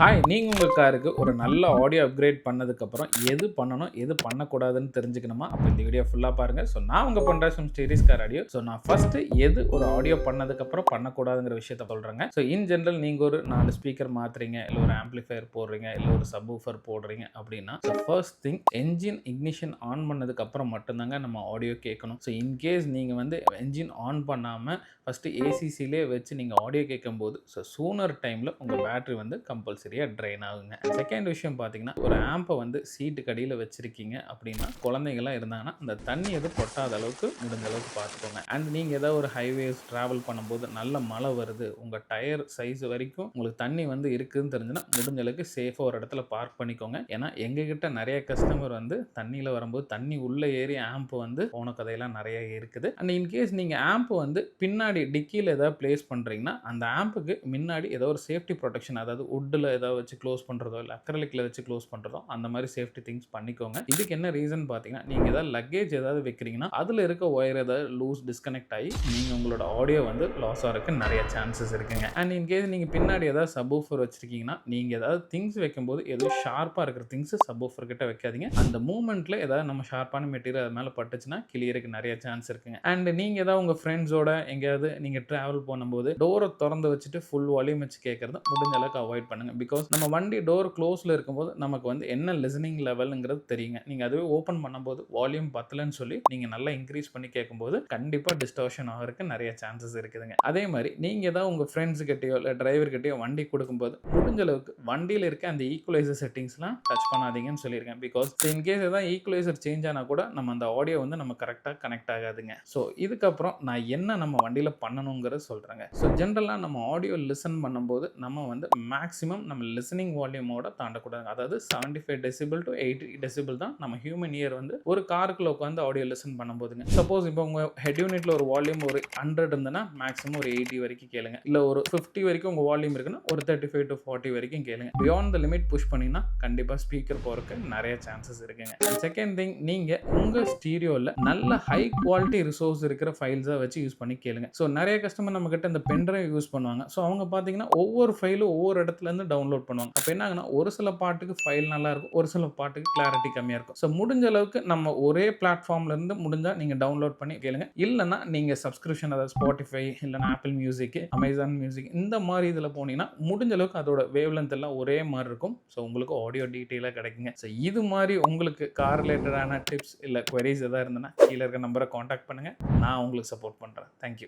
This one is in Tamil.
ஹாய்! நீங்க உங்க காருக்கு ஒரு நல்ல ஆடியோ அப்கிரேட் பண்ணதுக்கப்புறம், எது பண்ணணும், எது பண்ணக்கூடாதுன்னு தெரிஞ்சுக்கணுமா? அப்ப இந்த வீடியோ ஃபுல்லா பாருங்க. நான் உங்க பொன்ராஜ் ஃப்ரம் ஸ்டீரிஸ் கார் ஆடியோ. நான் ஃபர்ஸ்ட்டு எது ஒரு ஆடியோ பண்ணதுக்கப்புறம் பண்ணக்கூடாதுங்கிற விஷயத்த சொல்றேங்க. இன் ஜெனரல் நீங்க ஒரு 4 ஸ்பீக்கர் மாத்துறீங்க, இல்ல ஒரு ஆம்பிளிஃபையர் போடுறீங்க, இல்ல ஒரு சப்வூஃபர் போடுறீங்க அப்படின்னா, first thing engine ignition on பண்ணதுக்கப்புறம் மட்டும் தாங்க நம்ம ஆடியோ கேட்கணும். இன்கேஸ் நீங்க வந்து என்ஜின் ஆன் பண்ணாம ஃபர்ஸ்ட்டு ஏசிசிலே வச்சு நீங்க ஆடியோ கேட்கும்போது, சூனர் டைம்ல உங்க பேட்டரி வந்து கம்பல்சரியா ட்ரெயின் ஆகுங்க. செகண்ட் விஷயம் பார்த்தீங்கன்னா, ஒரு ஆம்ப வந்து சீட்டுக்கு அடியில வச்சிருக்கீங்க அப்படின்னா, குழந்தைங்கலாம் இருந்தாங்கன்னா, அந்த தண்ணி எதுவும் கொட்டாத அளவுக்கு முடிஞ்ச அளவுக்கு பார்த்துக்கோங்க. அண்ட் நீங்க ஏதாவது ஒரு ஹைவேஸ் டிராவல் பண்ணும்போது நல்ல மழை வருது, உங்க டயர் சைஸ் வரைக்கும் உங்களுக்கு தண்ணி வந்து இருக்குதுன்னு தெரிஞ்சுன்னா, முடிஞ்ச அளவுக்கு சேஃபா ஒரு இடத்துல பார்க் பண்ணிக்கோங்க. ஏன்னா எங்ககிட்ட நெறைய கஸ்டமர் வந்து தண்ணியில வரும்போது தண்ணி உள்ள ஏறி ஆம்ப் வந்து போன கதையெல்லாம் நெறைய இருக்குது. அண்ட் இன்கேஸ் நீங்க ஆம்ப் வந்து பின்னாடி டிக்கில ஏதாவது பிளேஸ் பண்றீங்கன்னா, அந்த ஆம்புக்கு முன்னாடி ஏதோ ஒரு சேஃப்டி புரொடெக்ஷன், அதாவது வுட்ல ஏதாவது வச்சு க்ளோஸ் பண்றதோ, இல்ல அக்ரிலிக்ல வச்சு க்ளோஸ் பண்றதோ, அந்த மாதிரி சேஃப்டி திங்ஸ் பண்ணிக்கோங்க. இதுக்கு என்ன ரீசன் பார்த்தீங்கன்னா, நீங்க ஏதாவது லக்கேஜ் ஏதாவது வைக்கிறீங்கன்னா, அதுல இருக்க ஒயர் ஏதாவது லூஸ் டிஸ்கனெக்ட் ஆகி நீங்க உங்களோட ஆடியோ வந்து லாஸ் ஆகிறதுக்கு நெறைய சான்சஸ் இருக்குங்க. அண்ட் இன்கேஸ் நீங்க பின்னாடி ஏதாவது சப்வூஃபர் வச்சிருக்கீங்கன்னா, நீங்க ஏதாவது திங்ஸ் வைக்கும்போது எதுவும் ஷார்ப்பா இருக்கிற திங்ஸ் சப்வூஃபர் கிட்ட வைக்காதீங்க. அந்த மூவ்மெண்ட்ல ஏதாவது நம்ம ஷார்ப்பான மெட்டீரியல் அது மேல பட்டுச்சுன்னா கிளியருக்கு நெறைய சான்ஸ் இருக்குங்க. அண்ட் நீங்க ஏதாவது உங்க ஃப்ரெண்ட்ஸோட எங்கேயாவது நீங்க டிராவல் பண்ணும்போது டோர தொறந்து வச்சுட்டு ஃபுல் வால்யூம் வச்சு கேட்கறத முடிஞ்ச அளவுக்கு அவாய்ட் பண்ணுங்க. பிகாஸ் நம்ம வண்டி டோர் க்ளோஸ்ல இருக்கும்போது நமக்கு வந்து என்ன லிசனிங் லெவல்ங்கிறது தெரியுங்க. நீங்க அதுவே ஓப்பன் பண்ணும்போது வால்யூம் பத்தலன்னு சொல்லி நீங்க நல்லா இன்க்ரீஸ் பண்ணி கேட்கும்போது கண்டிப்பா டிஸ்டார்ஷன் ஆகிறதுக்கு நிறைய சான்சஸ் இருக்குதுங்க. அதே மாதிரி நீங்க ஏதாவது உங்க ஃப்ரெண்ட்ஸ் கிட்டயோ இல்ல டிரைவர் கிட்டயோ வண்டி கொடுக்கும்போது முடிஞ்ச அளவுக்கு வண்டியில இருக்க அந்த ஈக்குவலைசர் செட்டிங்ஸ்லாம் டச் பண்ணாதீங்கன்னு சொல்லியிருக்கேன். பிகாஸ் இன்கேஸ் ஏதாவது ஈக்குவலைசர் சேஞ்ச் ஆனா கூட நம்ம அந்த ஆடியோ வந்து நம்ம கரெக்டாக கனெக்ட் ஆகாதுங்க. இதுக்கப்புறம் நான் என்ன நம்ம வண்டியில பண்ணணுங்கிறத சொல்றேங்க. ஜென்ரலா நம்ம ஆடியோ லிசன் பண்ணும்போது நம்ம வந்து மேக்ஸிமம் நம்ம லிசனிங் வால்யூமோட தாண்டக்கூடாது. அதாவது 75 டெசிபிள் டு 80 டெசிபிள் தான் நம்ம ஹியூமன் இயர் வந்து ஒரு காருக்குள்ள உட்காந்து ஆடியோ லிசன் பண்ணும்போதுங்க. சப்போஸ் இப்போ உங்க ஹெட் யூனிட்ல ஒரு வால்யூம் ஒரு 100 இருந்ததுன்னா மேக்ஸிமம் ஒரு 80 வரைக்கும் கேளுங்க. இல்ல ஒரு 50 வரைக்கும் உங்க வால்யூம் இருக்குன்னா ஒரு 35 டு 40 வரைக்கும் கேளுங்க. பியாண்ட் த லிமிட் புஷ் பண்ணீங்கன்னா கண்டிப்பா ஸ்பீக்கர் போறதுக்கு நிறைய சான்சஸ் இருக்குங்க. செகண்ட் திங், நீங்க உங்க ஸ்டீரியோல நல்ல ஹை குவாலிட்டி ரிசோர்ஸ் இருக்கிற ஃபைல்ஸை வச்சு யூஸ் பண்ணி கேளுங்க. நிறைய கஸ்டமர் நம்ம கிட்ட இந்த பென்ட்ரைவ் யூஸ் பண்ணுவாங்க. அவங்க பார்த்தீங்கன்னா ஒவ்வொரு ஃபைலும் ஒவ்வொரு இடத்துல இருந்து டவுன்லோட் பண்ணுவாங்க. அப்போ என்ன ஆகுனா ஒரு சில பாட்டுக்கு ஃபைல் நல்லா இருக்கும், ஒரு சில பாட்டுக்கு கிளாரிட்டி கம்மியா இருக்கும். முடிஞ்ச அளவுக்கு நம்ம ஒரே பிளாட்ஃபார்ம்ல இருந்து முடிஞ்சா நீங்க டவுன்லோட் பண்ணி கேளுங்க. இல்லைன்னா நீங்க சப்ஸ்கிரிப்ஷன், அதாவது ஸ்பாட்டிஃபை இல்லைன்னா ஆப்பிள் மியூசிக், அமேசான் மியூசிக் இந்த மாதிரி இதில் போனீங்கன்னா முடிஞ்ச அளவுக்கு அதோட வேவ் லென்த் எல்லாம் ஒரே மாதிரி இருக்கும். உங்களுக்கு ஆடியோ டீட்டெயிலாக கிடைக்குங்க. இது மாதிரி உங்களுக்கு கார் ரிலேட்டடான டிப்ஸ் இல்லை குவரிஸ் எதாவது இருந்ததுன்னா கீழே இருக்க நம்பரை காண்டாக்ட் பண்ணுங்க. நான் உங்களுக்கு சப்போர்ட் பண்ணுறேன். தேங்க்யூ.